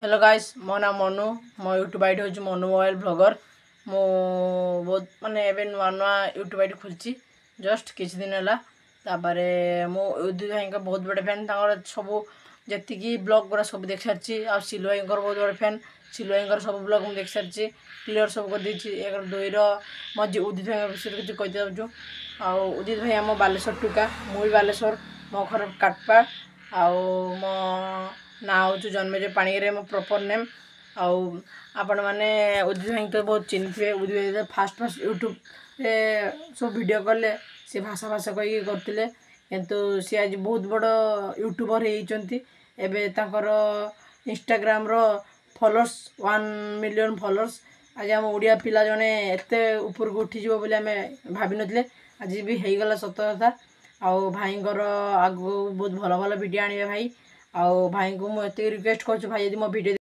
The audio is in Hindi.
हेलो गाइस, मो नाम मनु। मो यूट्यूब आईडी हूँ मनु मोबाइल ब्लॉगर। मो बहुत माने एवं नुआ नुआ यूट्यूब आईडी खोलची जस्ट किसी दिन है। तापरे मो उदित भाई का बहुत बड़े फैन। सब जी ब्लॉग गुरा सब देख सारी। आ सिलु भाई बहुत बड़े फैन। सिलु भाई सब ब्लॉग मुझे देख सारी, क्लीयर सब कर देती। एक दुई रज उदित भाई विषय किसी कहीदे जाऊँ। उदित भाई आम बालेश्वर टुका, मुझे बालेश्वर, मो घर काटपा। मो ना हूँ जन्मेजय पाणीग्राही मो प्रॉपर नेम। आपण मैंने उदित भाई तो बहुत चिन्ह थे। उदित भाई फास्ट फास्ट यूट्यूब सब वीडियो कले सी भाषा भाषा कही करते किंतु सी आज बहुत बड़ यूट्यूबर होती। इंस्टाग्राम रो फॉलोअर्स 1 मिलियन फॉलोअर्स। आज आम ओडिया पिला जने एते ऊपर को उठी जीवो बोले आमे भाभी नथिले। आज भी हो गला सत कथा। आउ भाई आगु बहुत भल भल वीडियो आने भाई। आउ भाई को मुझे रिक्वेस्ट कर भाई यदि मो वीडियो